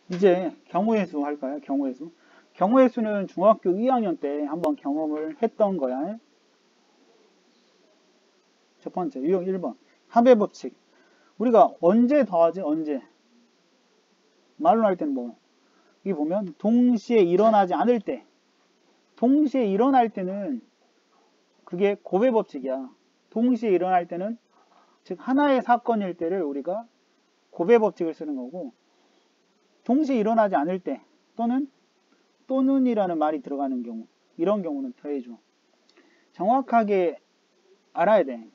이제 경우의 수 할까요? 경우의 수. 경우의 수는 중학교 2학년 때 한번 경험을 했던 거야. 첫 번째, 유형 1번. 합의 법칙. 우리가 언제 더하지? 언제? 말로 할 때는 뭐, 여기 보면 동시에 일어나지 않을 때. 동시에 일어날 때는 그게 곱의 법칙이야. 동시에 일어날 때는, 즉 하나의 사건일 때를 우리가 곱의 법칙을 쓰는 거고, 동시에 일어나지 않을 때 또는이라는 말이 들어가는 경우, 이런 경우는 더해줘. 정확하게 알아야 돼.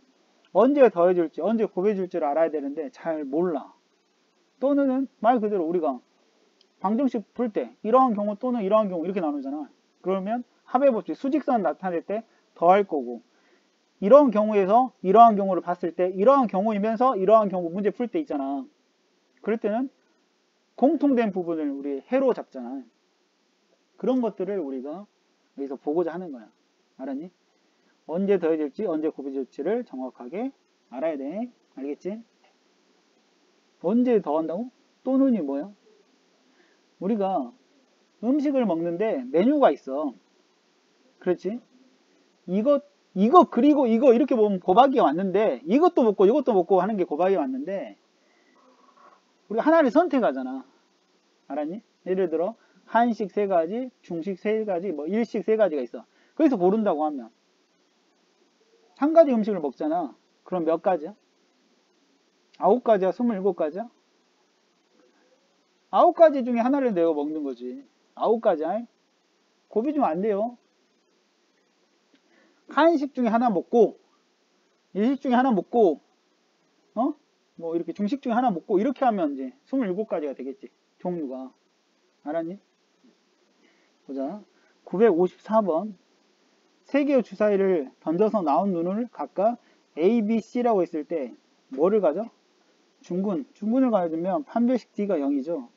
언제 더해줄지, 언제 곱해줄지를 알아야 되는데 잘 몰라. 또는은 말 그대로 우리가 방정식 풀 때 이러한 경우 또는 이러한 경우 이렇게 나누잖아. 그러면 합의 법칙, 수직선 나타낼 때 더할 거고, 이러한 경우에서 이러한 경우를 봤을 때 이러한 경우이면서 이러한 경우 문제 풀 때 있잖아. 그럴 때는 공통된 부분을 우리 해로 잡잖아. 그런 것들을 우리가 여기서 보고자 하는 거야. 알았니? 언제 더해질지 언제 곱해질지를 정확하게 알아야 돼. 알겠지? 언제 더한다고? 또는이 뭐야? 우리가 음식을 먹는데 메뉴가 있어. 그렇지? 이거 그리고 이거 이렇게 보면 곱하기가 맞는데, 이것도 먹고 이것도 먹고 하는 게 곱하기가 맞는데 우리가 하나를 선택하잖아. 알았니? 예를 들어 한식 3가지, 중식 3가지, 뭐 일식 3가지가 있어. 그래서 고른다고 하면 한 가지 음식을 먹잖아. 그럼 몇 가지야? 9가지야? 27가지야? 9가지 중에 하나를 내어 먹는 거지. 9가지야? 곱이 좀 안 돼요. 한식 중에 하나 먹고, 일식 중에 하나 먹고, 뭐 이렇게 중식 중에 하나 먹고, 이렇게 하면 이제 27가지가 되겠지. 종류가. 알았니? 보자. 954번. 세 개의 주사위를 던져서 나온 눈을 각각 A, B, C라고 했을 때 뭐를 가져? 중근. 중근을 가져주면 판별식 D가 0이죠.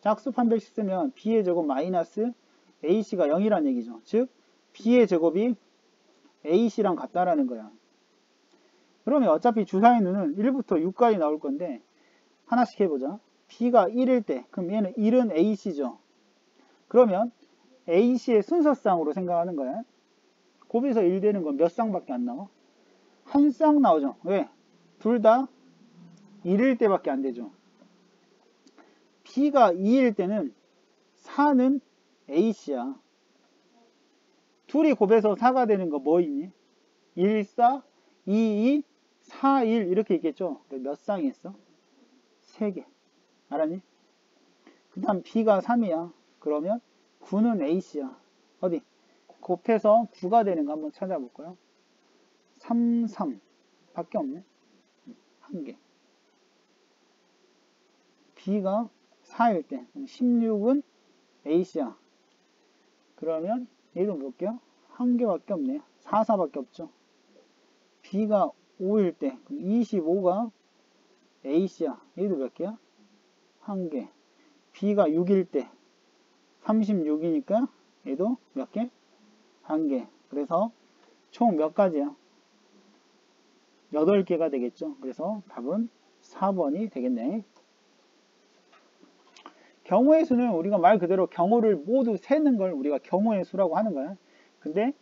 짝수 판별식 쓰면 B의 제곱 마이너스 AC가 0이란 얘기죠. 즉 B의 제곱이 AC랑 같다라는 거야. 그러면 어차피 주사위 눈은 1부터 6까지 나올 건데 하나씩 해보자. B가 1일 때 그럼 얘는 1은 AC죠. 그러면 AC의 순서쌍으로 생각하는 거야. 곱에서 1 되는 건 몇 쌍밖에 안 나와? 한 쌍 나오죠. 왜? 둘 다 1일 때밖에 안 되죠. B가 2일 때는 4는 A씨야. 둘이 곱해서 4가 되는 거 뭐 있니? 1, 4, 2, 2, 4, 1 이렇게 있겠죠. 몇 쌍이 있어? 3개. 알았니? 그 다음 B가 3이야. 그러면 9는 A씨야. 어디? 곱해서 9가 되는 거 한번 찾아볼까요? 3, 3 밖에 없네. 한 개. B가 4일 때 16은 A씨야. 그러면 얘도 몇 개야? 한 개밖에 없네. 4, 4밖에 없죠. B가 5일 때 25가 A씨야. 얘도 몇 개야? 한 개. B가 6일 때 36이니까 얘도 몇 개? 한 개. 그래서 총 몇 가지야? 8개가 되겠죠. 그래서 답은 4번이 되겠네. 경우의 수는 우리가 말 그대로 경우를 모두 세는 걸 우리가 경우의 수라고 하는 거야. 근데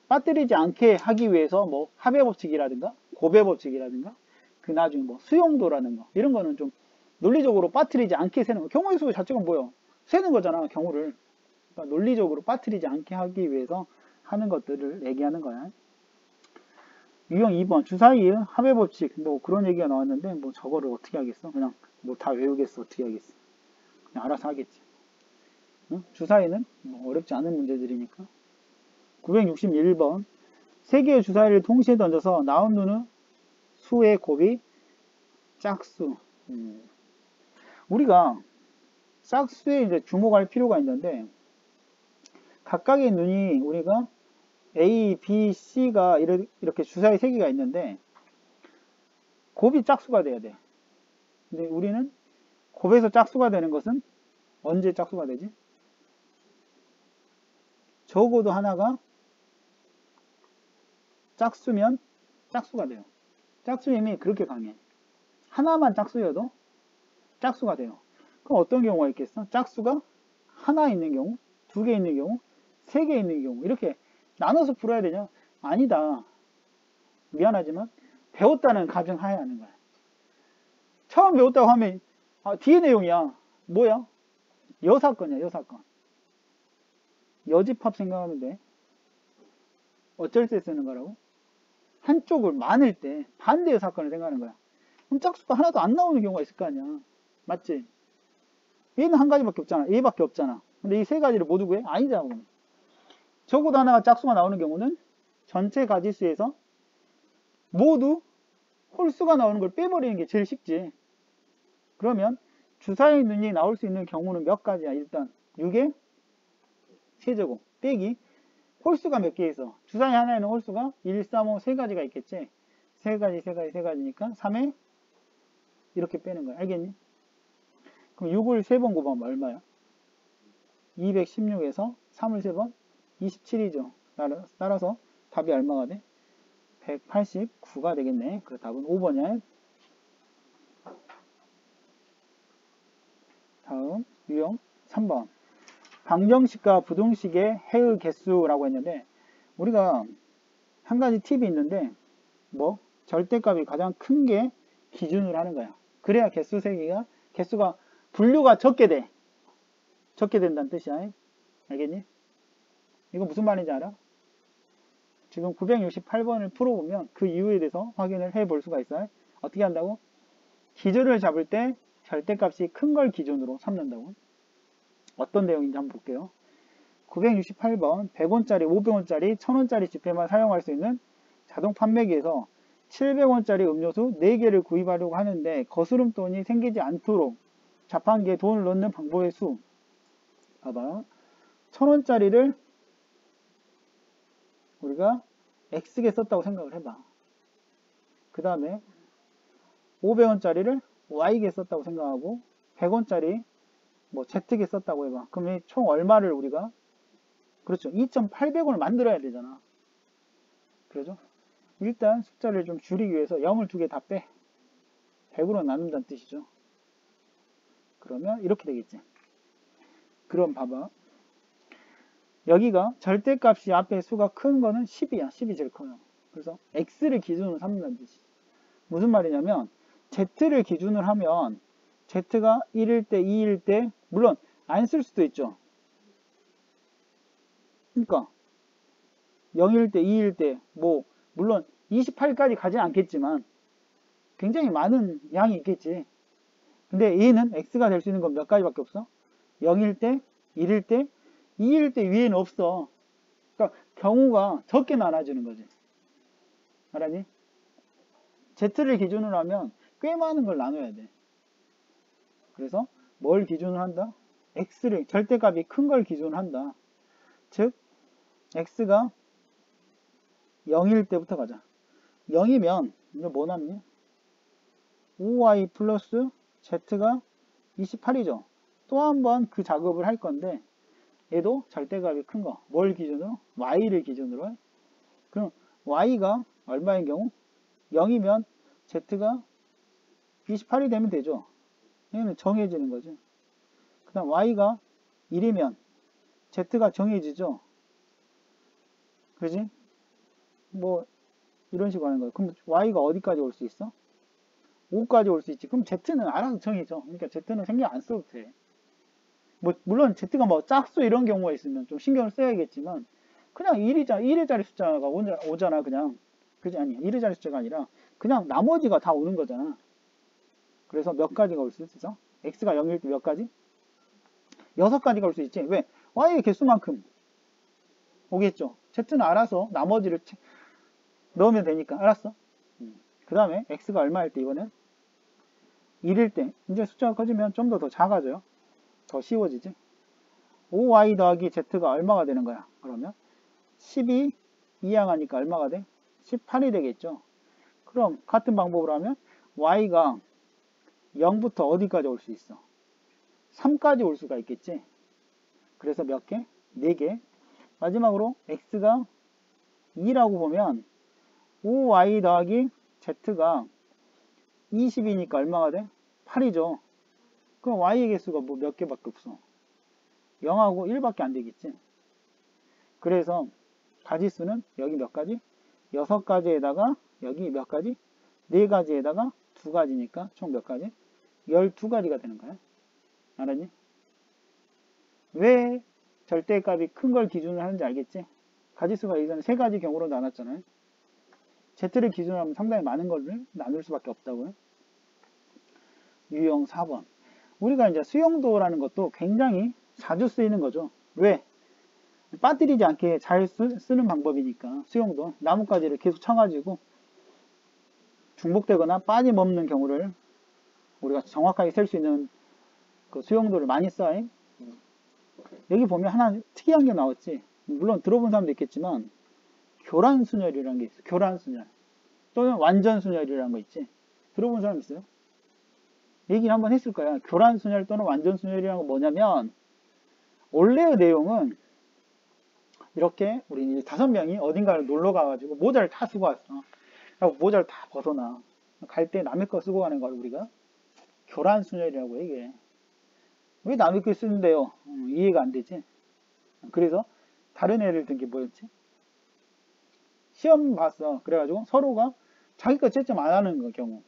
빠뜨리지 않게 하기 위해서 뭐 합의 법칙이라든가 곱의 법칙이라든가 그 나중에 뭐 수용도라는 거 이런 거는 좀 논리적으로 빠뜨리지 않게 세는 거. 경우의 수 자체가 뭐야? 세는 거잖아, 경우를. 그러니까 논리적으로 빠뜨리지 않게 하기 위해서 하는 것들을 얘기하는 거야. 유형 2번 주사위의 합의 법칙 뭐 그런 얘기가 나왔는데 뭐 저거를 어떻게 하겠어? 그냥 뭐 다 외우겠어. 어떻게 하겠어? 그냥 알아서 하겠지. 응? 주사위는 뭐 어렵지 않은 문제들이니까. 961번 세 개의 주사위를 동시에 던져서 나온 눈은 수의 곱이 짝수. 우리가 짝수에 이제 주목할 필요가 있는데 각각의 눈이 우리가 A, B, C가 이렇게 주사위 3개가 있는데 곱이 짝수가 돼야 돼. 근데 우리는 곱에서 짝수가 되는 것은 언제 짝수가 되지? 적어도 하나가 짝수면 짝수가 돼요. 짝수 힘이 그렇게 강해. 하나만 짝수여도 짝수가 돼요. 그럼 어떤 경우가 있겠어? 짝수가 하나 있는 경우, 두 개 있는 경우, 세 개 있는 경우 이렇게 나눠서 풀어야 되냐? 아니다. 미안하지만 배웠다는 가정하에 하는 거야. 처음 배웠다고 하면 뒤에 내용이야. 뭐야? 여사건이야. 여사건. 여집합 생각하면 돼. 어쩔 때 쓰는 거라고? 한쪽을 많을 때 반대의 사건을 생각하는 거야. 그럼 짝수가 하나도 안 나오는 경우가 있을 거 아니야. 맞지? 얘는 한 가지밖에 없잖아. 얘밖에 없잖아. 근데 이 세 가지를 모두 구해? 아니잖아. 적어도 하나가 짝수가 나오는 경우는 전체 가지수에서 모두 홀수가 나오는 걸 빼버리는 게 제일 쉽지. 그러면 주사위 눈이 나올 수 있는 경우는 몇 가지야? 일단 6의 세제곱 빼기 홀수가 몇 개 있어? 주사위 하나에는 홀수가 1, 3, 5 세 가지가 있겠지? 세 가지니까 3에 이렇게 빼는 거야. 알겠니? 그럼 6을 3번 곱하면 얼마야? 216에서 3을 3번? 27이죠. 따라서 답이 얼마가 돼? 189가 되겠네. 그 답은 5번이야. 다음 유형 3번. 방정식과 부등식의 해의 개수라고 했는데 우리가 한 가지 팁이 있는데 뭐 절대값이 가장 큰 게 기준으로 하는 거야. 그래야 개수 세기가 개수가 분류가 적게 된다는 뜻이야. 알겠니? 이거 무슨 말인지 알아? 지금 968번을 풀어보면 그 이유에 대해서 확인을 해볼 수가 있어요. 어떻게 한다고? 기준을 잡을 때 절대값이 큰 걸 기준으로 삼는다고. 어떤 내용인지 한번 볼게요. 968번 100원짜리, 500원짜리, 1000원짜리 지폐만 사용할 수 있는 자동 판매기에서 700원짜리 음료수 4개를 구입하려고 하는데 거스름돈이 생기지 않도록 자판기에 돈을 넣는 방법의 수. 봐봐. 1000원짜리를 우리가 X개 썼다고 생각을 해봐. 그 다음에 500원짜리를 Y개 썼다고 생각하고 100원짜리 뭐 Z개 썼다고 해봐. 그럼 총 얼마를 우리가 그렇죠. 2,800원을 만들어야 되잖아. 그러죠? 일단 숫자를 좀 줄이기 위해서 0을 2개 다 빼. 100으로 나눈다는 뜻이죠. 그러면 이렇게 되겠지. 그럼 봐봐. 여기가 절대값이 앞에 수가 큰 거는 10이야. 10이 제일 커요. 그래서 X를 기준으로 삼는다는 뜻이지. 무슨 말이냐면 Z를 기준으로 하면 Z가 1일 때, 2일 때 물론 안 쓸 수도 있죠. 그러니까 0일 때, 2일 때 뭐 물론 28까지 가진 않겠지만 굉장히 많은 양이 있겠지. 근데 얘는 X가 될 수 있는 건 몇 가지밖에 없어? 0일 때, 1일 때, 2일 때 위에는 없어. 그러니까 경우가 적게 나눠지는 거지. 알았니? Z를 기준으로 하면 꽤 많은 걸 나눠야 돼. 그래서 뭘 기준으로 한다? X를 절대값이 큰 걸 기준으로 한다. 즉 X가 0일 때부터 가자. 0이면 이제 뭐 남니? 5y 플러스 z가 28이죠. 또 한 번 그 작업을 할 건데 얘도 절대값이 큰 거. 뭘 기준으로? y를 기준으로 해. 그럼 y가 얼마인 경우? 0이면 z가 28이 되면 되죠. 얘는 정해지는 거죠. 그 다음 y가 1이면 z가 정해지죠. 그지? 뭐 이런 식으로 하는 거예요. 그럼 y가 어디까지 올 수 있어? 5까지 올 수 있지. 그럼 z는 알아서 정해져. 그러니까 z는 신경 안 써도 돼. 뭐 물론 z가 뭐 짝수 이런 경우가 있으면 좀 신경을 써야겠지만 그냥 1일짜리 숫자가 오잖아 그냥. 그지? 아니 1일짜리 숫자가 아니라 그냥 나머지가 다 오는 거잖아. 그래서 몇 가지가 올 수 있어? x가 0일 때 몇 가지? 6가지가 올 수 있지. 왜? y의 개수만큼 오겠죠. z는 알아서 나머지를 넣으면 되니까. 알았어? 그 다음에 x가 얼마일 때 이번엔? 1일 때 이제 숫자가 커지면 좀 더 작아져요. 더 쉬워지지. 5y 더하기 z가 얼마가 되는 거야? 그러면 10이 이항하니까 얼마가 돼? 18이 되겠죠. 그럼 같은 방법으로 하면 y가 0부터 어디까지 올 수 있어? 3까지 올 수가 있겠지. 그래서 몇 개? 4개. 마지막으로 x가 2라고 보면 5y 더하기 z가 20이니까 얼마가 돼? 8이죠. 그럼 y의 개수가 뭐 몇 개밖에 없어. 0하고 1밖에 안 되겠지. 그래서 가지수는 여기 몇 가지? 6가지에다가 여기 몇 가지? 4가지에다가 2가지니까 총 몇 가지? 12가지가 되는 거야. 알았니? 왜 절대값이 큰 걸 기준으로 하는지 알겠지? 가지수가 예전에 3가지 경우로 나눴잖아요. Z를 기준으로 하면 상당히 많은 걸 나눌 수밖에 없다고요. 유형 4번. 우리가 이제 수용도라는 것도 굉장히 자주 쓰이는 거죠. 왜? 빠뜨리지 않게 잘 쓰는 방법이니까. 수용도. 나뭇가지를 계속 쳐가지고 중복되거나 빠짐없는 경우를 우리가 정확하게 셀 수 있는 그 수용도를 많이 써요. 여기 보면 하나 특이한 게 나왔지. 물론 들어본 사람도 있겠지만 교란순열이라는 게 있어. 교란순열. 또는 완전순열이라는 거 있지. 들어본 사람 있어요? 얘기를 한번 했을 거야. 교란순열 또는 완전순열이라는 거 뭐냐면 원래의 내용은 이렇게 우리 이제 5명이 어딘가를 놀러 가가지고 모자를 다 쓰고 왔어. 그리고 모자를 다 벗어나. 갈 때 남의 거 쓰고 가는 걸 우리가 교란순열이라고 얘기해. 왜 남의 거 쓰는데요? 이해가 안 되지. 그래서 다른 애를 든 게 뭐였지? 시험 봤어. 그래가지고 서로가 자기 거 채점 안 하는 경우.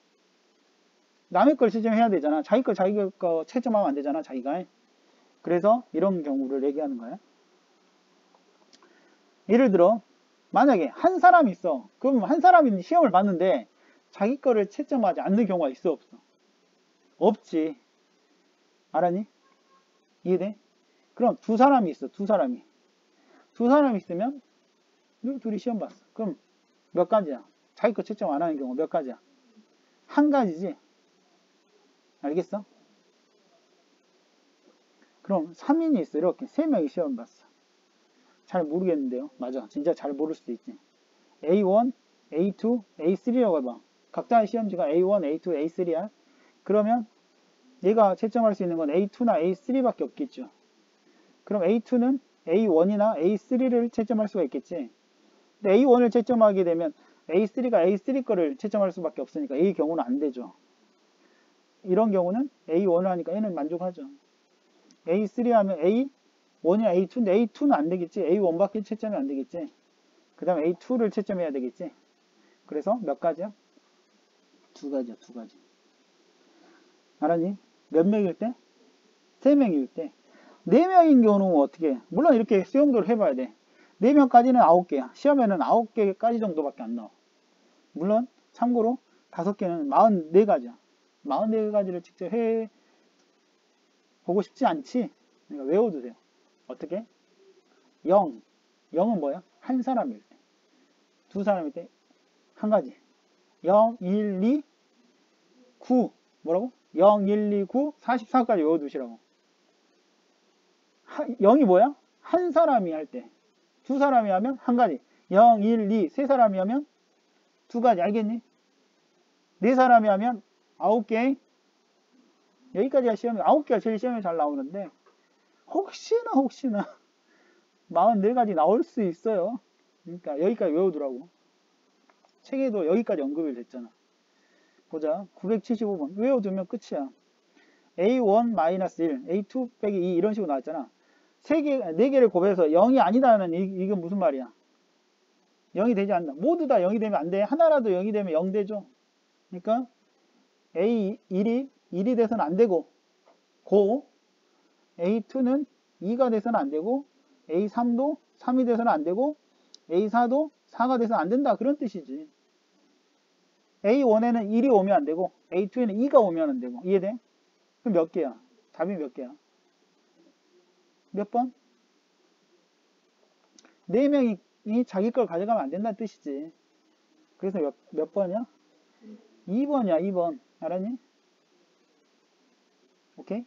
남의 걸 채점해야 되잖아. 자기 거 채점하면 안 되잖아. 자기가. 그래서 이런 경우를 얘기하는 거야. 예를 들어 만약에 한 사람이 있어. 그럼 한 사람이 시험을 봤는데 자기 거를 채점하지 않는 경우가 있어 없어? 없지. 알았니? 이해돼? 그럼 두 사람이 있어. 두 사람이 있으면 둘이 시험 봤어. 그럼 몇 가지야? 자기 거 채점 안 하는 경우 몇 가지야? 한 가지지. 알겠어? 그럼 3인이 있어. 이렇게 3명이 시험 봤어. 잘 모르겠는데요. 맞아. 진짜 잘 모를 수도 있지. A1, A2, A3라고 해봐. 각자의 시험지가 A1, A2, A3야. 그러면 얘가 채점할 수 있는 건 A2나 A3밖에 없겠죠. 그럼 A2는 A1이나 A3를 채점할 수가 있겠지. 근데 A1을 채점하게 되면 A3가 A3 거를 채점할 수밖에 없으니까 이 경우는 안 되죠. 이런 경우는 A1을 하니까 얘는 만족하죠. A3 하면 A1이나 A2인데 A2는 안 되겠지. A1밖에 채점이 안 되겠지. 그 다음에 A2를 채점해야 되겠지. 그래서 몇 가지야? 2가지야, 2가지. 알았니? 몇 명일 때? 3명일 때. 4명인 경우는 어떻게 해? 물론 이렇게 수용도를 해봐야 돼. 4명까지는 9개야. 시험에는 9개까지 정도밖에 안 나와. 물론 참고로 5개는 44가지야. 44가지를 직접 해보고 싶지 않지? 그러니까 외워두세요. 어떻게? 0. 0은 뭐야? 한 사람일 때. 두 사람일 때 한 가지. 0, 1, 2, 9. 뭐라고? 0, 1, 2, 9, 44까지 외워두시라고. 0이 뭐야? 한 사람이 할 때. 두 사람이 하면 한 가지. 0, 1, 2, 세 사람이 하면 두 가지. 알겠니? 네 사람이 하면 9개. 여기까지가 시험이 9개가 제일 시험에 잘 나오는데 혹시나 44가지 나올 수 있어요. 그러니까 여기까지 외우더라고. 책에도 여기까지 언급이 됐잖아. 보자. 975번. 외워두면 끝이야. A1-1, A2 빼기 2 이런 식으로 나왔잖아. 4개를 곱해서 0이 아니다는 이건 무슨 말이야? 0이 되지 않는다. 모두 다 0이 되면 안 돼. 하나라도 0이 되면 0 되죠. 그러니까 A1이 돼서는 안 되고 A2는 2가 돼서는 안 되고 A3도 3이 돼서는 안 되고 A4도 4가 돼서는 안 된다. 그런 뜻이지. A1에는 1이 오면 안 되고 A2에는 2가 오면 안 되고. 이해돼? 그럼 몇 개야? 답이 몇 개야? 몇 번? 4명이 자기 걸 가져가면 안 된다는 뜻이지. 그래서 몇 번이야? 2번이야, 2번. 알았니? 오케이?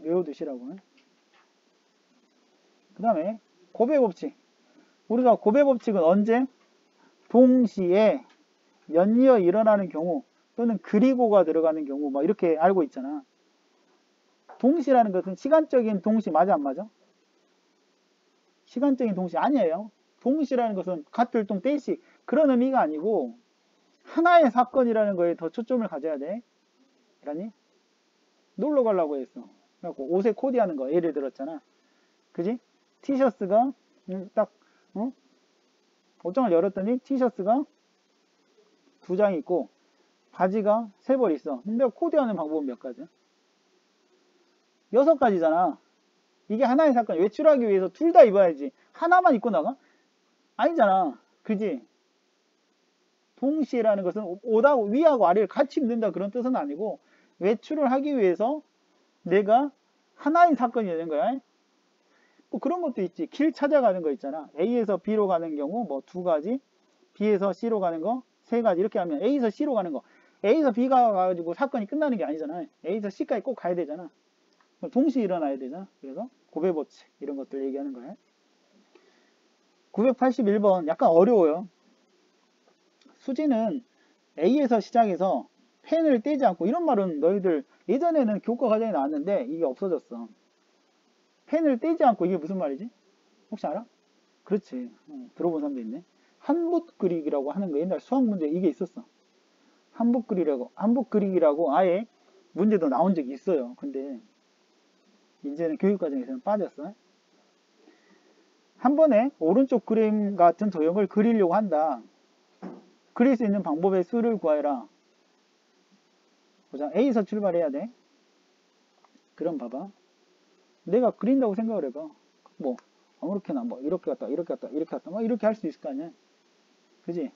외워두시라고. 그 다음에 고배법칙. 우리가 고배법칙은 언제? 동시에 연이어 일어나는 경우 또는 그리고가 들어가는 경우 막 이렇게 알고 있잖아. 동시라는 것은 시간적인 동시 맞아 안 맞아? 시간적인 동시 아니에요. 동시라는 것은 갓들동 떼씩 그런 의미가 아니고 하나의 사건이라는 거에 더 초점을 가져야 돼. 알았니? 놀러 가려고 했어. 그래갖고 옷에 코디하는 거 예를 들었잖아. 그지? 티셔츠가 딱 옷장을 열었더니 티셔츠가 2장 있고 바지가 3벌 있어. 근데 코디하는 방법은 몇 가지야? 6가지잖아. 이게 하나의 사건. 외출하기 위해서 둘 다 입어야지. 하나만 입고 나가? 아니잖아. 그지? 동시에라는 것은 옷하고 위하고 아래를 같이 입는다 그런 뜻은 아니고 외출을 하기 위해서 내가 하나인 사건이 되는 거야. 뭐 그런 것도 있지. 길 찾아가는 거 있잖아. A에서 B로 가는 경우 뭐 2가지, B에서 C로 가는 거 3가지 이렇게 하면 A에서 C로 가는 거 A에서 B가 가지고 사건이 끝나는 게 아니잖아. A에서 C까지 꼭 가야 되잖아. 동시에 일어나야 되잖아. 그래서 고배법칙 이런 것들 얘기하는 거야. 981번 약간 어려워요. 수지는 A에서 시작해서 펜을 떼지 않고 이런 말은 너희들 예전에는 교과 과정에 나왔는데 이게 없어졌어. 펜을 떼지 않고 이게 무슨 말이지? 혹시 알아? 그렇지. 들어본 사람도 있네. 한붓 그리기라고 하는 거 옛날 수학 문제 이게 있었어. 한붓 그리기라고 아예 문제도 나온 적이 있어요. 근데 이제는 교육 과정에서는 빠졌어. 한 번에 오른쪽 그림 같은 도형을 그리려고 한다. 그릴 수 있는 방법의 수를 구하여라. 보자. A에서 출발해야 돼. 그럼 봐봐. 내가 그린다고 생각을 해봐. 뭐 아무렇게나 뭐 이렇게 갔다 이렇게 갔다 이렇게 갔다 막 이렇게 할 수 있을 거 아니야. 그지?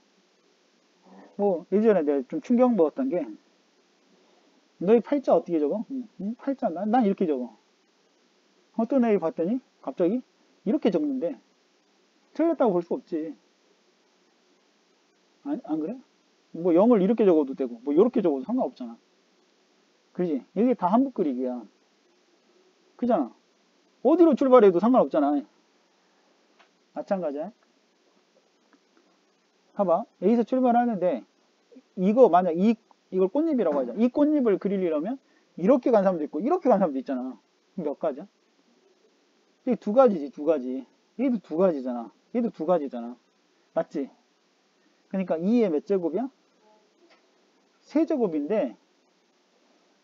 뭐 예전에 내가 좀 충격 먹었던 게 너희 팔자 어떻게 적어? 팔자 난 이렇게 적어. 어떤 애를 봤더니 갑자기 이렇게 적는데 틀렸다고 볼 수 없지. 안 그래? 뭐 0을 이렇게 적어도 되고 뭐 이렇게 적어도 상관없잖아. 그지? 이게 다 한붓 그리기야. 그잖아. 어디로 출발해도 상관없잖아. 마찬가지야. 봐봐. A에서 출발하는데 이거 만약 이걸 꽃잎이라고 하자. 이 꽃잎을 그리려면 이렇게 간 사람도 있고 이렇게 간 사람도 있잖아. 몇 가지야? 이게 2가지지. 2가지. 얘도 2가지잖아. 얘도 2가지잖아. 맞지? 그러니까 2의 몇 제곱이야? 3제곱인데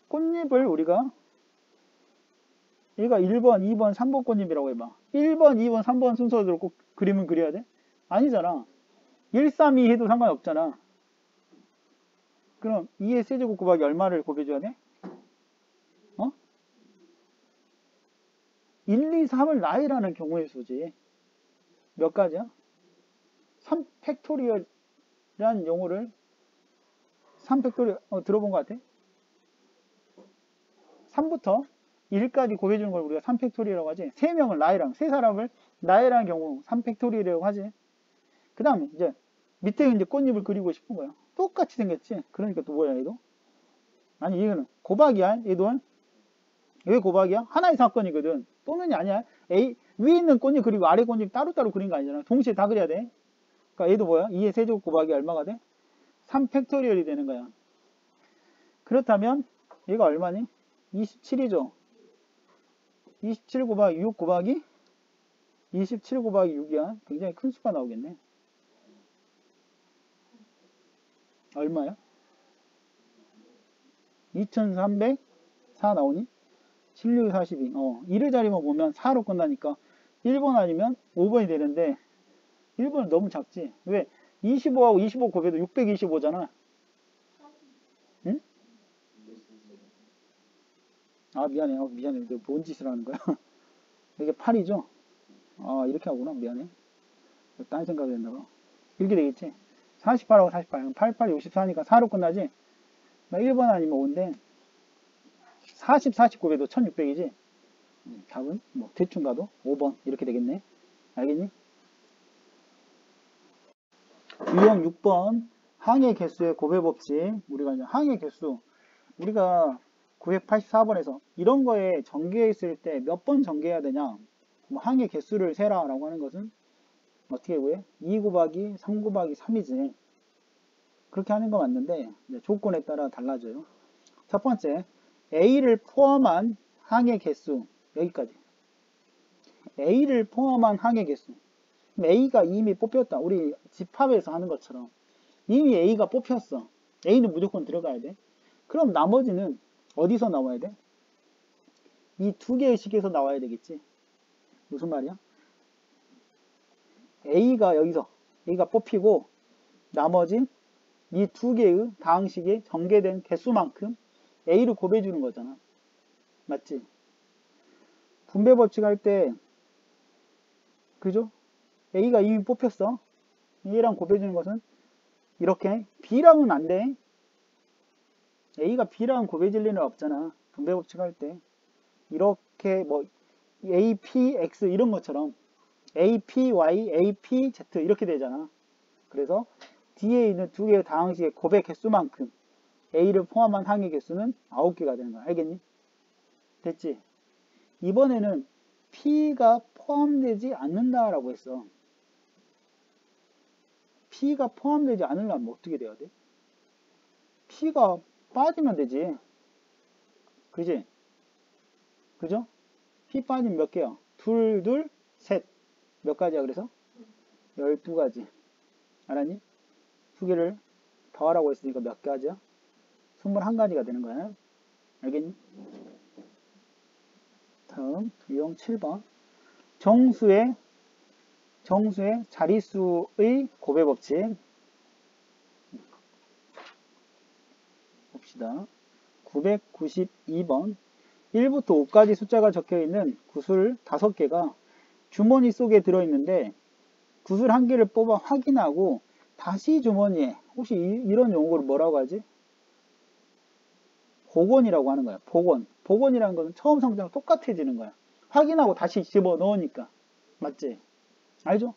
꽃잎을 우리가 얘가 1번, 2번, 3번 꽃잎이라고 해봐. 1번, 2번, 3번 순서대로 꼭 그림을 그려야 돼? 아니잖아. 1, 3, 2 해도 상관없잖아. 그럼 2의 세제곱 곱하기 얼마를 곱해줘야 돼? 1, 2, 3을 나이라는 경우의 수지. 몇 가지야? 3팩토리얼이라는 용어를 3팩토리얼 들어본 것 같아? 3부터 1까지 곱해주는 걸 우리가 3팩토리얼이라고 하지. 3명을 나이랑 3사람을 나이라는 경우 3팩토리얼이라고 하지. 그 다음에 이제 밑에 이제 꽃잎을 그리고 싶은 거야. 똑같이 생겼지. 그러니까 또 뭐야 얘도? 아니 이거는 곱하기야. 얘도 왜 곱하기야? 하나의 사건이거든. 또는이 아니야. A 위에 있는 꽃잎 그리고 아래 꽃잎 따로따로 그린 거 아니잖아. 동시에 다 그려야 돼. 그러니까 얘도 뭐야? 2의 세제곱 곱하기 얼마가 돼? 3팩토리얼이 되는 거야. 그렇다면 얘가 얼마니? 27이죠. 27 곱하기 6 곱하기 27 곱하기 6이야. 굉장히 큰 수가 나오겠네. 얼마야? 2304 나오니? 76, 42. 1의 자리만 보면 4로 끝나니까 1번 아니면 5번이 되는데 1번은 너무 작지. 왜? 25하고 25 곱해도 625잖아. 응? 아 미안해. 미안해. 내가 뭔 짓을 하는 거야? 이게 8이죠? 아 이렇게 하구나. 미안해. 딴 생각이 했나 봐. 이렇게 되겠지? 48하고 48. 88, 64니까 4로 끝나지? 1번 아니면 5인데 40, 49배도 1600이지? 답은 뭐 대충 가도 5번 이렇게 되겠네. 알겠니? 유형 6번 항해 개수의 고배법칙. 우리가 이제 항해 개수 우리가 984번에서 이런 거에 전개했을 때 몇 번 전개해야 되냐, 뭐 항해 개수를 세라 라고 하는 것은 어떻게 구해? 2 곱하기 3 곱하기 3이지. 그렇게 하는 거 맞는데 조건에 따라 달라져요. 첫 번째, A를 포함한 항해 개수. 여기까지. A를 포함한 항해 개수. A가 이미 뽑혔다. 우리 집합에서 하는 것처럼 이미 A가 뽑혔어. A는 무조건 들어가야 돼. 그럼 나머지는 어디서 나와야 돼? 이 두 개의 식에서 나와야 되겠지. 무슨 말이야? A가 여기서 A가 뽑히고 나머지 이 두 개의 다항식에 전개된 개수만큼 A를 곱해주는 거잖아. 맞지? 분배 법칙 할 때 그죠? A가 이미 뽑혔어. A랑 곱해주는 것은 이렇게 B랑은 안 돼. A가 B랑 곱해질 리는 없잖아. 분배 법칙 할 때 이렇게 뭐 A, P, X 이런 것처럼 A, P, Y, A, P, Z 이렇게 되잖아. 그래서 뒤에 있는 두 개의 다항식의 곱의 개수만큼 A를 포함한 항의 개수는 9개가 되는 거야. 알겠니? 됐지? 이번에는 P가 포함되지 않는다라고 했어. P가 포함되지 않으려면 어떻게 돼야 돼? P가 빠지면 되지. 그지? 그죠? P 빠지면 몇 개야? 둘, 둘, 셋. 몇 가지야, 그래서? 12가지. 알았니? 두 개를 더하라고 했으니까 몇 가지야? 21가지가 되는 거야. 알겠니? 다음, 유형 7번. 정수의 자릿수의 곱해 법칙. 봅시다. 992번. 1부터 5까지 숫자가 적혀 있는 구슬 5개가 주머니 속에 들어있는데 구슬 한 개를 뽑아 확인하고 다시 주머니에, 혹시 이런 용어를 뭐라고 하지? 복원이라고 하는 거야. 복원. 복원이라는 것은 처음 상태랑 똑같아지는 거야. 확인하고 다시 집어 넣으니까. 맞지? 알죠?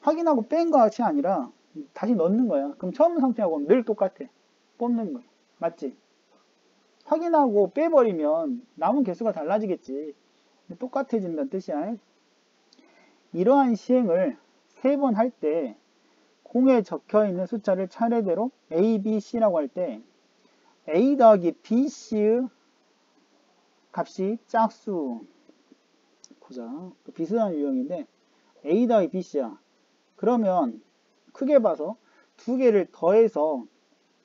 확인하고 뺀 것이 아니라 다시 넣는 거야. 그럼 처음 상태하고 늘 똑같아. 뽑는 거야. 맞지? 확인하고 빼버리면 남은 개수가 달라지겠지. 똑같아진다는 뜻이야. 이러한 시행을 3번 할 때 공에 적혀있는 숫자를 차례대로 A, B, C라고 할 때 A 더하기 BC의 값이 짝수. 보자. 비슷한 유형인데 A 더하기 BC야. 그러면 크게 봐서 두 개를 더해서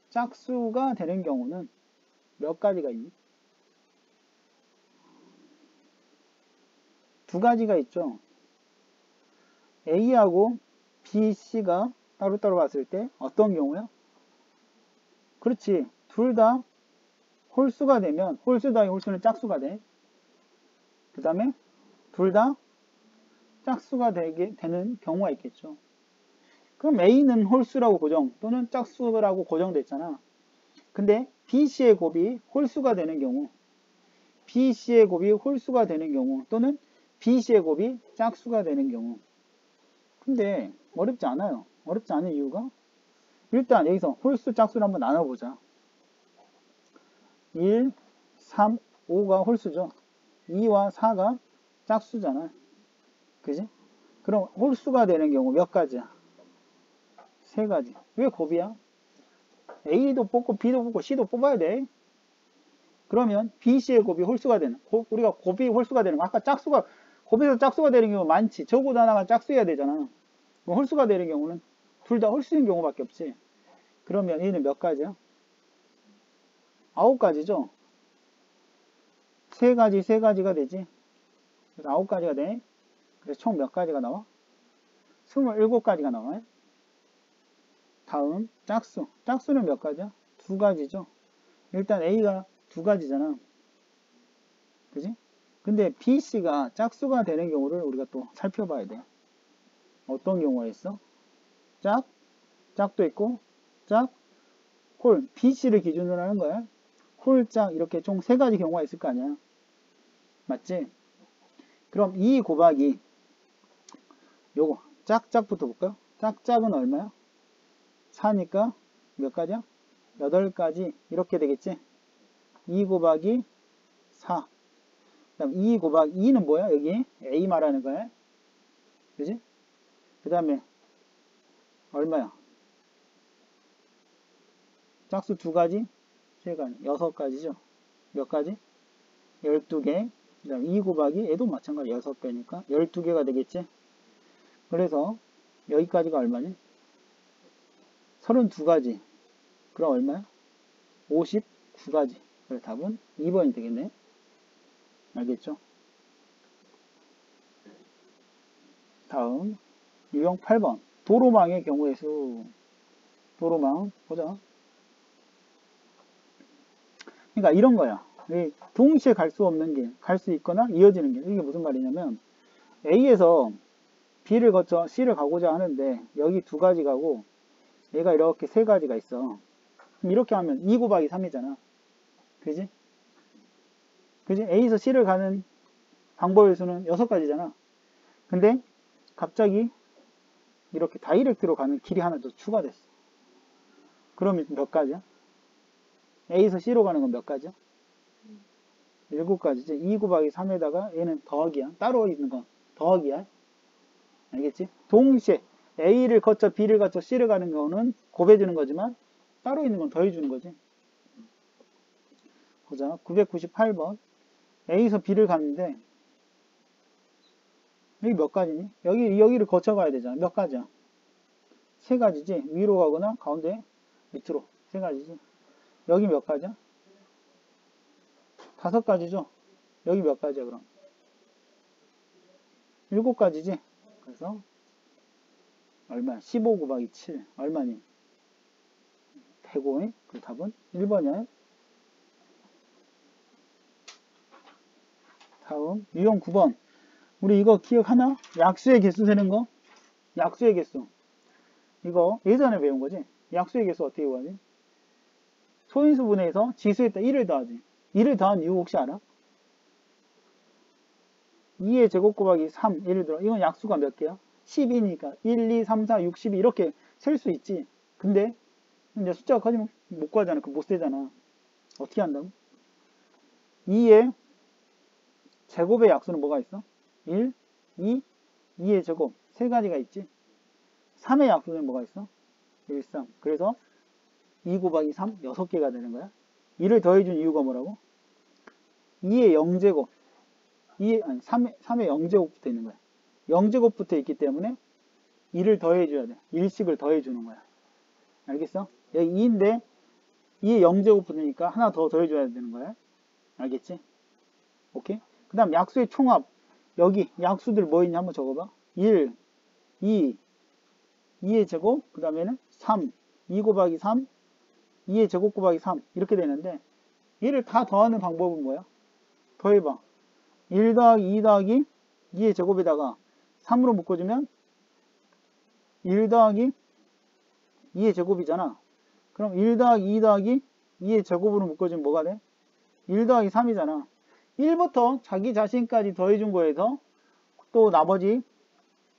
짝수가 되는 경우는 몇 가지가 있니? 두 가지가 있죠. A하고 B, C가 따로따로 봤을 때 어떤 경우야? 그렇지. 둘 다 홀수가 되면 홀수 더하기 홀수는 짝수가 돼. 그 다음에 둘 다 짝수가 되는 경우가 있겠죠. 그럼 A는 홀수라고 고정 또는 짝수라고 고정됐잖아. 근데 BC의 곱이 홀수가 되는 경우, BC의 곱이 홀수가 되는 경우 또는 BC의 곱이 짝수가 되는 경우. 근데 어렵지 않아요. 어렵지 않은 이유가 일단 여기서 홀수 짝수를 한번 나눠보자. 1, 3, 5가 홀수죠. 2와 4가 짝수잖아. 그지? 그럼 홀수가 되는 경우 몇 가지야? 3가지. 왜 곱이야? A도 뽑고 B도 뽑고 C도 뽑아야 돼. 그러면 BC의 곱이 홀수가 되는, 우리가 곱이 홀수가 되는 거, 아까 짝수가, 곱에서 짝수가 되는 경우 많지. 적어도 하나가 짝수여야 되잖아. 홀수가 되는 경우는 둘 다 홀수인 경우밖에 없지. 그러면 얘는 몇 가지야? 9가지죠? 3가지, 3가지가 되지. 그래서 9가지가 돼. 그래서 총 몇 가지가 나와? 27가지가 나와요. 다음, 짝수. 짝수는 몇 가지야? 2가지죠. 일단 A가 2가지잖아. 그지? 근데 BC가 짝수가 되는 경우를 우리가 또 살펴봐야 돼. 어떤 경우가 있어? 짝도 있고, 홀. BC를 기준으로 하는 거야. 홀, 짝, 이렇게 총 3가지 경우가 있을 거 아니야. 맞지? 그럼 이 곱하기, 요거, 짝부터 볼까요? 짝은 얼마야? 4니까 몇 가지야? 8가지. 이렇게 되겠지? 2 곱하기 4. 그 다음 2 곱하기 2는 뭐야? 여기 A 말하는 거야. 그지? 그 다음에 얼마야? 짝수 2가지? 3가지. 6가지죠? 몇 가지? 12개. 그 다음 2 곱하기 얘도 마찬가지 6배니까 12개가 되겠지? 그래서 여기까지가 얼마니? 32가지. 그럼 얼마야? 59가지. 그래서 답은 2번이 되겠네. 알겠죠? 다음 유형 8번 도로망의 경우의 수. 도로망 보자. 그러니까 이런 거야. 동시에 갈 수 없는 길, 갈 수 있거나 이어지는 길. 이게 무슨 말이냐면 A에서 B를 거쳐 C를 가고자 하는데 여기 두 가지 가고 얘가 이렇게 세 가지가 있어. 그럼 이렇게 하면 2 곱하기 3이잖아. 그지? 그지? A에서 C를 가는 방법의 수는 6가지잖아. 근데 갑자기 이렇게 다이렉트로 가는 길이 하나 더 추가됐어. 그러면 몇 가지야? A에서 C로 가는 건 몇 가지야? 7가지지. 2 곱하기 3에다가 얘는 더하기야. 따로 있는 건 더하기야. 알겠지? 동시에 A를 거쳐 B를 거쳐 C를 가는 거는 곱해주는 거지만 따로 있는 건 더해주는 거지. 보자. 998번. A에서 B를 갔는데 여기 몇 가지니? 여기를 거쳐 가야 되잖아. 몇 가지야? 3가지지. 위로 가거나 가운데 밑으로 3가지지. 여기 몇 가지야? 5가지죠. 여기 몇 가지야 그럼? 7가지지. 그래서 얼마야? 15 곱하기 7 얼마니? 105에 그 답은 1번이야. 다음 유형 9번. 우리 이거 기억하나? 약수의 개수 세는 거? 약수의 개수. 이거 예전에 배운 거지? 약수의 개수 어떻게 구하지? 소인수 분해해서 지수에다 1을 더하지. 1을 더한 이유 혹시 알아? 2의 제곱 곱하기 3 예를 들어 이건 약수가 몇 개야? 12니까 1, 2, 3, 4, 6, 12 이렇게 셀 수 있지. 근데 이제 숫자가 커지면 못 구하잖아. 그 못 세잖아. 어떻게 한다고? 2의 제곱의 약수는 뭐가 있어? 1, 2, 2의 제곱 3가지가 있지. 3의 약수는 뭐가 있어? 1, 3. 그래서 2 곱하기 3 6개가 되는 거야. 2를 더해준 이유가 뭐라고? 2의 0제곱 3의 0제곱부터 있는 거야. 0제곱부터 있기 때문에 2를 더해줘야 돼. 1씩을 더해주는 거야. 알겠어? 여기 2인데 2의 0제곱부터니까 하나 더 더해줘야 되는 거야. 알겠지? 오케이? 그 다음 약수의 총합. 여기 약수들 뭐 있냐 한번 적어봐. 1, 2, 2의 제곱, 그 다음에는 3, 2 곱하기 3, 2의 제곱 곱하기 3 이렇게 되는데 얘를 다 더하는 방법은 뭐야? 더해봐. 1 더하기 2 더하기 2의 제곱에다가 3으로 묶어주면 1 더하기 2의 제곱이잖아. 그럼 1 더하기 2 더하기 2의 제곱으로 묶어주면 뭐가 돼? 1 더하기 3이잖아. 1부터 자기 자신까지 더해준 거에서 또 나머지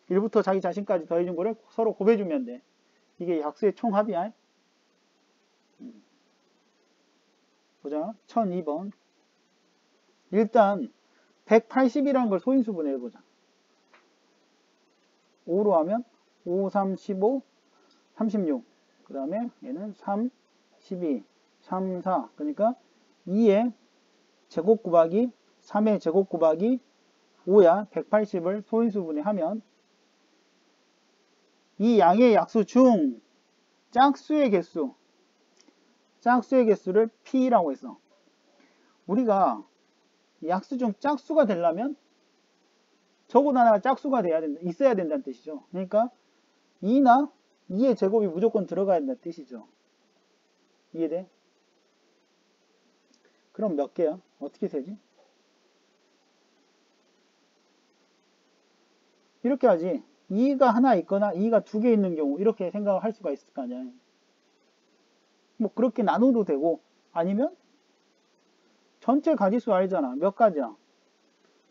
1부터 자기 자신까지 더해준 거를 서로 곱해주면 돼. 이게 약수의 총합이야. 보자. 1002번. 일단 180이라는 걸 소인수분해 해보자. 5로 하면 5, 3, 15, 36. 그 다음에 얘는 3, 12, 3, 4. 그러니까 2의 제곱 곱하기 3의 제곱 곱하기 5야. 180을 소인수분해 하면 이 양의 약수 중 짝수의 개수를 P라고 했어. 우리가 약수 중 짝수가 되려면 적어도 하나가 짝수가 돼야 된다, 있어야 된다는 뜻이죠. 그러니까 2나 2의 제곱이 무조건 들어가야 된다는 뜻이죠. 이해돼? 그럼 몇 개야? 어떻게 세지? 이렇게 하지. 2가 하나 있거나 2가 2개 있는 경우 이렇게 생각을 할 수가 있을 거 아니야. 뭐 그렇게 나눠도 되고 아니면 전체 가지수 알잖아. 몇 가지야?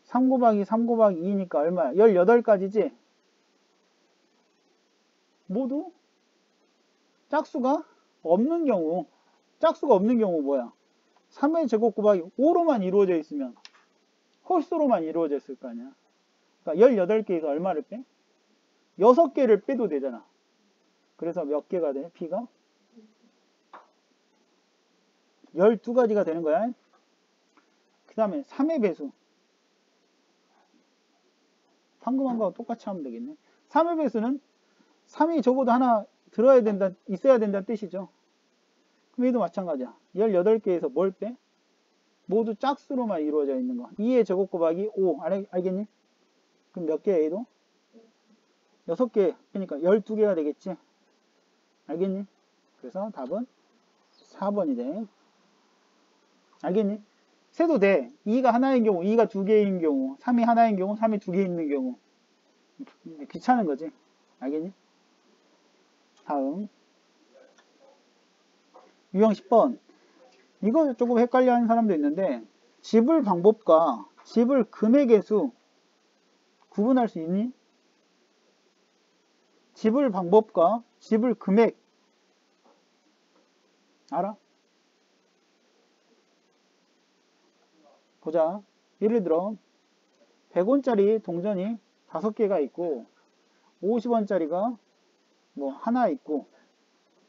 3 곱하기 3 곱하기 2니까 얼마야? 18가지지? 모두 짝수가 없는 경우 뭐야? 3의 제곱 곱하기 5로만 이루어져 있으면 홀수로만 이루어져 있을 거 아니야. 그러니까 18개에서 얼마를 빼? 6개를 빼도 되잖아. 그래서 몇 개가 돼? P가? 12가지가 되는 거야. 그 다음에 3의 배수. 방금 한 거하고 똑같이 하면 되겠네. 3의 배수는 3이 적어도 하나 들어야 된다, 있어야 된다는 뜻이죠. 그럼 얘도 마찬가지야. 18개에서 뭘 빼? 모두 짝수로만 이루어져 있는 거. 2의 제곱 곱하기 5. 알겠니? 그럼 몇 개 A도? 6개. 그러니까 12개가 되겠지? 알겠니? 그래서 답은 4번이 돼. 알겠니? 세도 돼. 2가 하나인 경우, 2가 두 개인 경우, 3이 하나인 경우, 3이 두 개 있는 경우. 귀찮은 거지. 알겠니? 다음. 유형 10번. 이거 조금 헷갈려 하는 사람도 있는데, 지불 방법과 지불 금액의 수 구분할 수 있니? 지불 방법과 지불 금액. 알아? 보자. 예를 들어 100원짜리 동전이 5개가 있고 50원짜리가 뭐 하나 있고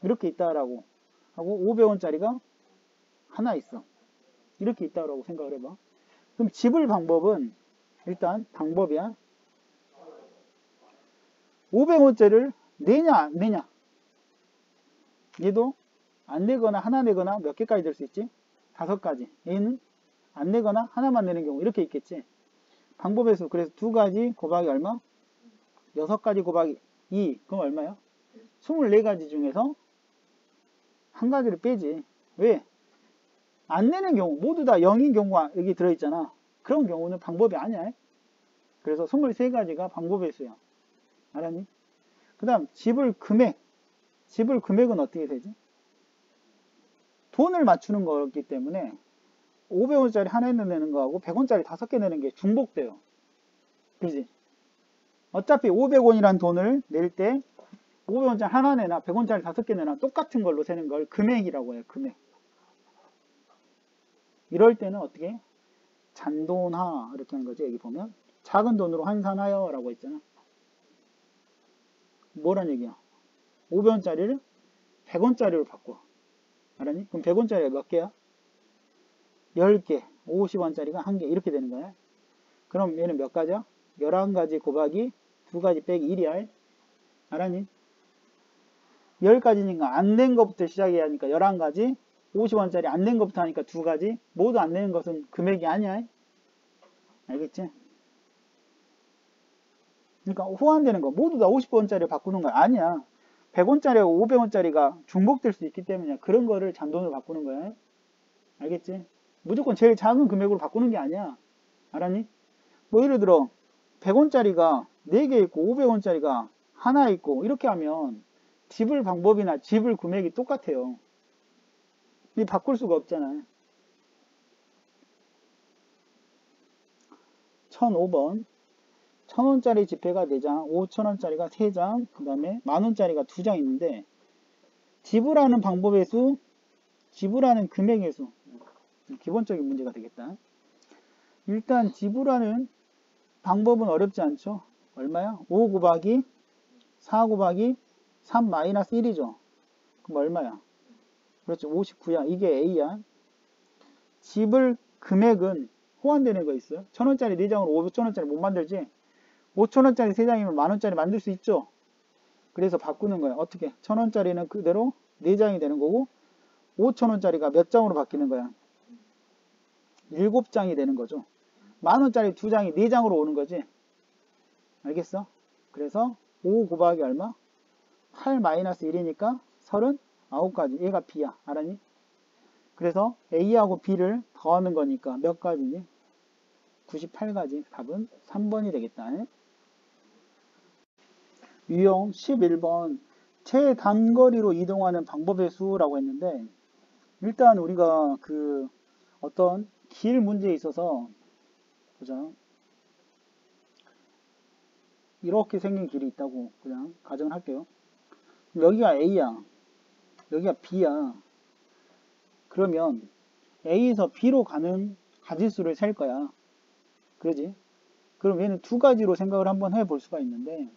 이렇게 있다라고 하고 500원짜리가 하나 있어. 이렇게 있다라고 생각을 해봐. 그럼 지불 방법은 일단 방법이야. 500원짜리를 내냐 안 내냐. 얘도 안 내거나 하나 내거나 몇 개까지 될 수 있지? 5가지. 얘는 안 내거나 하나만 내는 경우 이렇게 있겠지. 방법의 수. 그래서 2가지 곱하기 얼마? 6가지 곱하기 2. 그럼 얼마야? 24가지 중에서 한 가지를 빼지. 왜? 안 내는 경우 모두 다 0인 경우가 여기 들어있잖아. 그런 경우는 방법이 아니야. 그래서 23가지가 방법의 수야. 알았니? 그 다음 지불 금액. 지불 금액은 어떻게 되지? 돈을 맞추는 거기 때문에 500원짜리 하나 내는 거하고 100원짜리 5개 내는 게 중복돼요. 그지? 어차피 500원이란 돈을 낼 때 500원짜리 하나 내나 100원짜리 5개 내나 똑같은 걸로 세는 걸 금액이라고 해요. 금액. 이럴 때는 어떻게? 잔돈하 이렇게 하는 거지. 여기 보면 작은 돈으로 환산하여 라고 했잖아. 뭐란 얘기야? 500원짜리를 100원짜리로 바꿔. 알았니? 그럼 100원짜리가 몇 개야? 10개. 50원짜리가 1개. 이렇게 되는 거야. 그럼 얘는 몇 가지야? 11가지 곱하기 2가지 빼기 1이야. 알았니? 10가지니까 안 낸 것부터 시작해야 하니까 11가지. 50원짜리 안 낸 것부터 하니까 2가지. 모두 안 내는 것은 금액이 아니야. 알겠지? 그러니까 호환되는 거 모두 다 50원짜리 바꾸는 거 아니야. 100원짜리하고 500원짜리가 중복될 수 있기 때문에 그런 거를 잔돈으로 바꾸는 거야. 알겠지? 무조건 제일 작은 금액으로 바꾸는 게 아니야. 알았니? 뭐 예를 들어 100원짜리가 4개 있고 500원짜리가 하나 있고 이렇게 하면 지불 방법이나 지불 금액이 똑같아요. 이 바꿀 수가 없잖아. 1005번 1000원짜리 지폐가 4장, 5000원짜리가 3장, 그 다음에 만원짜리가 2장 있는데 지불하는 방법의 수, 지불하는 금액의 수. 기본적인 문제가 되겠다. 일단 지불하는 방법은 어렵지 않죠. 얼마야? 5 곱하기 4 곱하기 3 마이너스 1이죠. 그럼 얼마야? 그렇지, 59야. 이게 A야. 지불 금액은 호환되는 거 있어요. 1000원짜리 4장으로 5천원짜리 못 만들지? 5천원짜리 3장이면 만원짜리 만들 수 있죠. 그래서 바꾸는 거야. 어떻게? 1000원짜리는 그대로 4장이 되는 거고 5천원짜리가 몇 장으로 바뀌는 거야? 7장이 되는 거죠. 만원짜리 2장이 4장으로 오는 거지. 알겠어? 그래서 5 곱하기 얼마? 8 마이너스 1이니까 39가지. 얘가 B야. 알았니? 그래서 A하고 B를 더하는 거니까 몇 가지니? 98가지. 답은 3번이 되겠다. 유형 11번 최단거리로 이동하는 방법의 수라고 했는데 일단 우리가 그 어떤 길 문제에 있어서 보자. 이렇게 생긴 길이 있다고 그냥 가정을 할게요. 여기가 A야. 여기가 B야. 그러면 A에서 B로 가는 가지수를 셀 거야. 그러지? 그럼 얘는 2가지로 생각을 한번 해볼 수가 있는데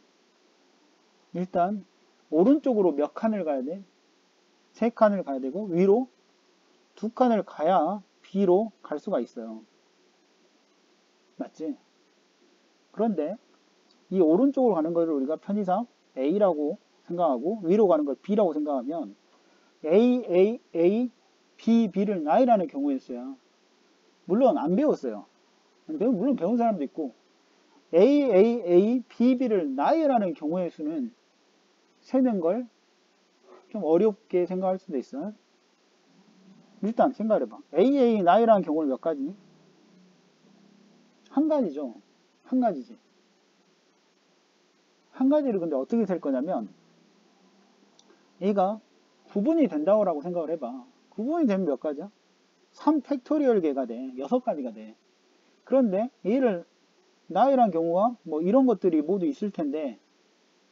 일단 오른쪽으로 몇 칸을 가야 돼? 3칸을 가야 되고 위로 2칸을 가야 B로 갈 수가 있어요. 맞지? 그런데 이 오른쪽으로 가는 것을 우리가 편의상 A라고 생각하고 위로 가는 걸 B라고 생각하면 A, A, A, B, B를 나열하는 경우였어요. 물론 안 배웠어요. 물론 배운 사람도 있고 A, B, B를 나이라는 경우의 수는 세는 걸 좀 어렵게 생각할 수도 있어. 일단 생각해봐. A, 나이라는 경우는 몇 가지? 한 가지죠. 한 가지지. 한 가지를 근데 어떻게 셀 거냐면 얘가 구분이 된다고 생각을 해봐. 구분이 되면 몇 가지야? 3팩토리얼 개가 돼. 6가지가 돼. 그런데 얘를 나이란 경우가 뭐 이런 것들이 모두 있을 텐데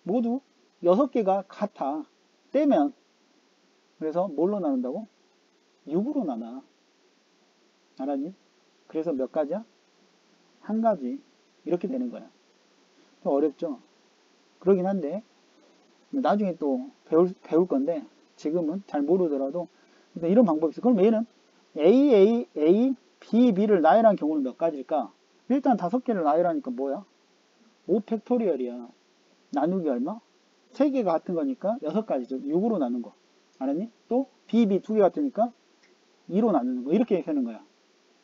모두 6개가 같아. 떼면 그래서 뭘로 나눈다고? 6으로 나눠. 알았니? 그래서 몇 가지야? 한 가지. 이렇게 되는 거야. 좀 어렵죠? 그러긴 한데 나중에 또 배울 건데 지금은 잘 모르더라도 이런 방법이 있어. 그럼 얘는 A, B, B를 나열한 경우는 몇 가지일까? 일단 5개를 나열하니까 뭐야? 5팩토리얼이야. 나누기 얼마? 3개가 같은 거니까 6가지죠. 6으로 나눈 거. 알았니? 또 B, B 2개 같으니까 2로 나누는 거. 이렇게 되는 거야.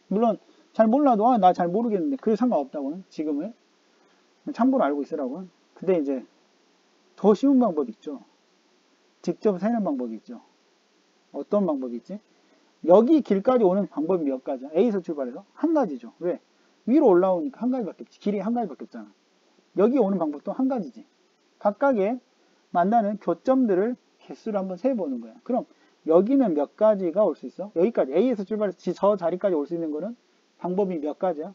물론 잘 몰라도 나 잘 모르겠는데 그게 상관없다고는 지금은 참고로 알고 있으라고. 근데 이제 더 쉬운 방법이 있죠. 직접 세는 방법이 있죠. 어떤 방법이 있지? 여기 길까지 오는 방법이 몇 가지야? A에서 출발해서 한 가지죠. 왜? 위로 올라오니까 한 가지밖에 없지. 길이 한 가지밖에 없잖아. 여기 오는 방법도 한 가지지. 각각의 만나는 교점들을 개수를 한번 세보는 거야. 그럼 여기는 몇 가지가 올 수 있어? 여기까지 A에서 출발해서 저 자리까지 올 수 있는 거는 방법이 몇 가지야?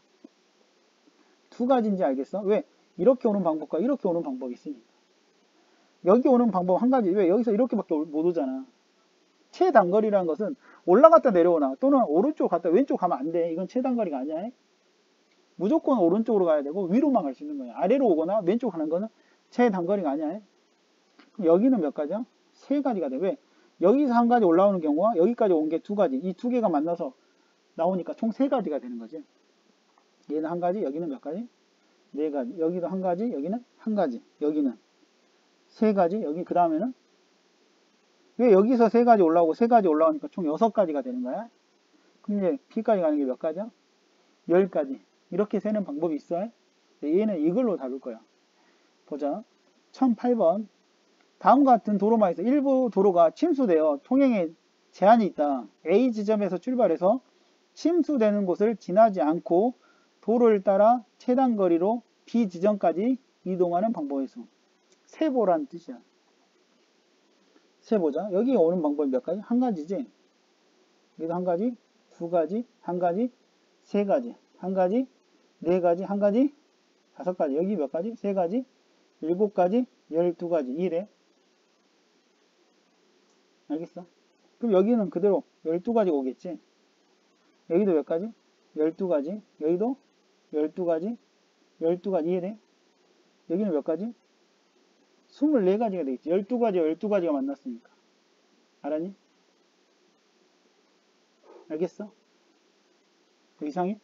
2가지인지 알겠어? 왜? 이렇게 오는 방법과 이렇게 오는 방법이 있으니까. 여기 오는 방법 한 가지. 왜? 여기서 이렇게밖에 못 오잖아. 최단거리라는 것은 올라갔다 내려오나 또는 오른쪽 갔다 왼쪽 가면 안 돼. 이건 최단거리가 아니야. 무조건 오른쪽으로 가야 되고 위로만 갈 수 있는 거야. 아래로 오거나 왼쪽 가는 거는 최단거리가 아니야. 그럼 여기는 몇 가지야? 3가지가 돼. 왜? 여기서 한 가지 올라오는 경우와 여기까지 온 게 2가지. 이 2개가 만나서 나오니까 총 3가지가 되는 거지. 얘는 한 가지, 여기는 몇 가지? 4가지. 여기도 한 가지, 여기는 한 가지. 여기는 3가지, 여기 그 다음에는 왜 여기서 3가지 올라오고 3가지 올라오니까 총 6가지가 되는 거야? 그럼 이제 B까지 가는 게 몇 가지야? 10가지. 이렇게 세는 방법이 있어. 얘는 이걸로 다룰 거야. 보자. 1008번. 다음과 같은 도로만 있어. 일부 도로가 침수되어 통행에 제한이 있다. A 지점에서 출발해서 침수되는 곳을 지나지 않고 도로를 따라 최단거리로 B 지점까지 이동하는 방법에서 세보란 뜻이야. 세보자. 여기 오는 방법이 몇 가지? 한 가지지. 여기도 한 가지, 2가지, 한 가지, 3가지, 한 가지, 4가지, 한 가지, 5가지. 여기 몇 가지? 3가지, 7가지, 12가지. 이래. 알겠어? 그럼 여기는 그대로 12가지 오겠지? 여기도 몇 가지? 12가지. 여기도 12가지, 12가지. 이해돼? 여기는 몇 가지? 24가지가 되겠지. 12가지와 12가지가 만났으니까. 알았니? 알겠어? 그 이상해?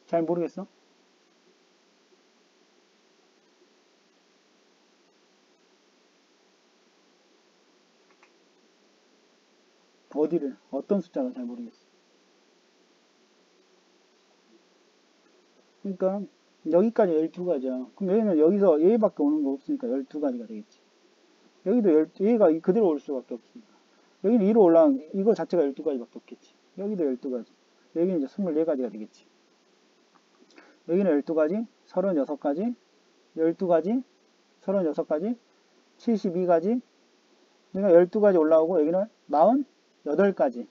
잘 모르겠어? 어디를? 어떤 숫자가 잘 모르겠어. 그러니까 여기까지 12가지야. 그럼 여기는 여기서 얘밖에 오는 거 없으니까 12가지가 되겠지. 여기도 얘가 그대로 올 수밖에 없으니까. 여기는 2로 올라온 이거 자체가 12가지밖에 없겠지. 여기도 12가지. 여기는 이제 24가지가 되겠지. 여기는 12가지, 36가지, 12가지, 36가지, 72가지. 그러니까 12가지 올라오고 여기는 48가지.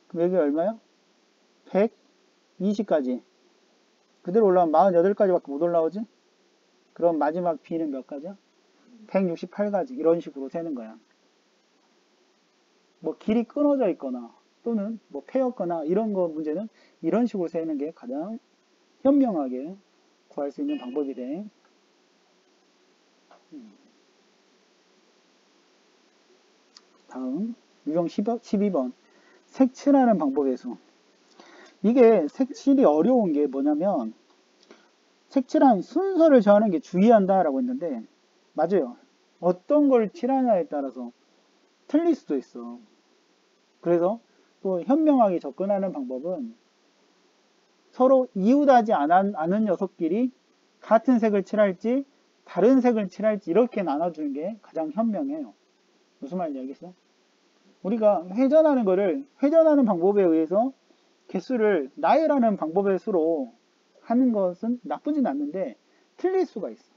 그럼 여기 얼마야? 120가지. 그대로 올라오면 48가지밖에 못 올라오지? 그럼 마지막 B는 몇 가지야? 168가지. 이런 식으로 세는 거야. 뭐 길이 끊어져 있거나 또는 뭐 패였거나 이런 거 문제는 이런 식으로 세는 게 가장 현명하게 구할 수 있는 방법이 돼. 다음 유형 12번 색칠하는 방법에서 이게 색칠이 어려운 게 뭐냐면 색칠한 순서를 정하는 게 주의한다 라고 했는데 맞아요. 어떤 걸 칠하냐에 따라서 틀릴 수도 있어. 그래서 또 현명하게 접근하는 방법은 서로 이웃하지 않은 녀석끼리 같은 색을 칠할지 다른 색을 칠할지 이렇게 나눠주는 게 가장 현명해요. 무슨 말인지 알겠어? 우리가 회전하는 방법에 의해서 개수를 나열하는 방법의 수로 하는 것은 나쁘진 않는데 틀릴 수가 있어.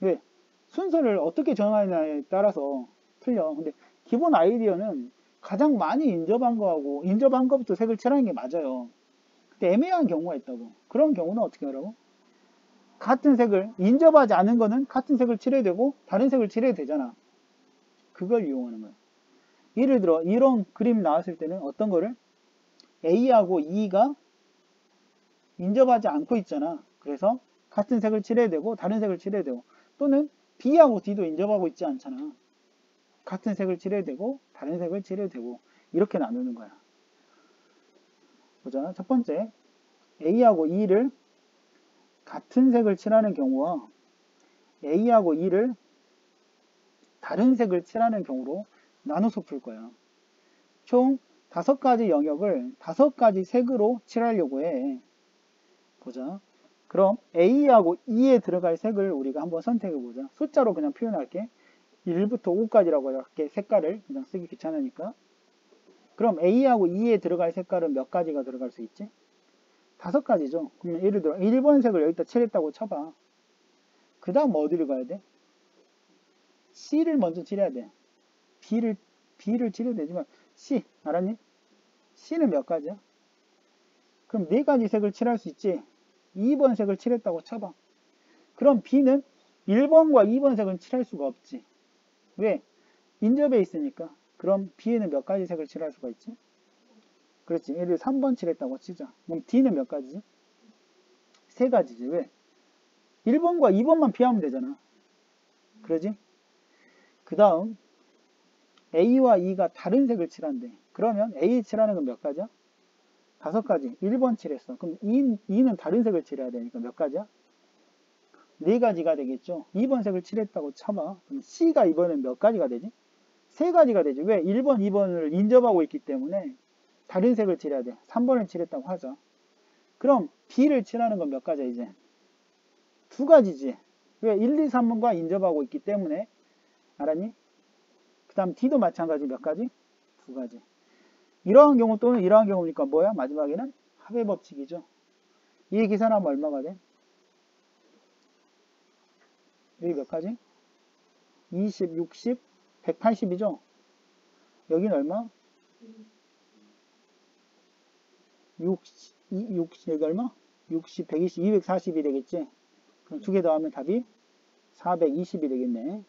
왜? 순서를 어떻게 정하느냐에 따라서 틀려. 근데 기본 아이디어는 가장 많이 인접한 거부터 색을 칠하는 게 맞아요. 근데 애매한 경우가 있다고. 그런 경우는 어떻게 하라고? 같은 색을 인접하지 않은 거는 같은 색을 칠해야 되고 다른 색을 칠해야 되잖아. 그걸 이용하는 거야. 예를 들어 이런 그림 나왔을 때는 어떤 거를 A하고 E가 인접하지 않고 있잖아. 그래서 같은 색을 칠해야 되고 다른 색을 칠해야 되고, 또는 B하고 D도 인접하고 있지 않잖아. 같은 색을 칠해야 되고 다른 색을 칠해야 되고, 이렇게 나누는 거야. 보자. 첫 번째, A하고 E를 같은 색을 칠하는 경우와 A하고 E를 다른 색을 칠하는 경우로 나눠서 풀 거야. 총 5가지 영역을 5가지 색으로 칠하려고 해. 보자. 그럼 A하고 E에 들어갈 색을 우리가 한번 선택해 보자. 숫자로 그냥 표현할게. 1부터 5까지라고 할게. 색깔을 그냥 쓰기 귀찮으니까. 그럼 A하고 E에 들어갈 색깔은 몇 가지가 들어갈 수 있지? 5가지죠. 그러면 예를 들어 1번 색을 여기다 칠했다고 쳐봐. 그 다음 어디를 가야 돼? C를 먼저 칠해야 돼. B를 칠해야 되지만 C, 알았니? C는 몇 가지야? 그럼 4가지 색을 칠할 수 있지. 2번 색을 칠했다고 쳐봐. 그럼 B는 1번과 2번 색은 칠할 수가 없지. 왜? 인접해 있으니까. 그럼 B에는 몇 가지 색을 칠할 수가 있지? 그렇지. 예를 들어 3번 칠했다고 치자. 그럼 D는 몇 가지지? 3가지지. 왜? 1번과 2번만 피하면 되잖아. 그러지? 그 다음 A와 E가 다른 색을 칠한대. 그러면 A 칠하는 건 몇 가지야? 5가지. 1번 칠했어. 그럼 E는 다른 색을 칠해야 되니까 몇 가지야? 4가지가 되겠죠. 2번 색을 칠했다고 쳐봐. 그럼 C가 이번엔 몇 가지가 되지? 3가지가 되지. 왜? 1번, 2번을 인접하고 있기 때문에 다른 색을 칠해야 돼. 3번을 칠했다고 하자. 그럼 B를 칠하는 건 몇 가지야 이제? 2가지지. 왜? 1, 2, 3번과 인접하고 있기 때문에. 알았니? 그 다음 D도 마찬가지. 몇 가지? 2가지. 이러한 경우 또는 이러한 경우니까 뭐야? 마지막에는 합의 법칙이죠. 이 계산하면 얼마가 돼? 여기 몇 가지? 20, 60, 180이죠? 여기는 얼마? 여기 얼마? 60, 120, 240이 되겠지? 그럼 2개 더하면 답이 420이 되겠네.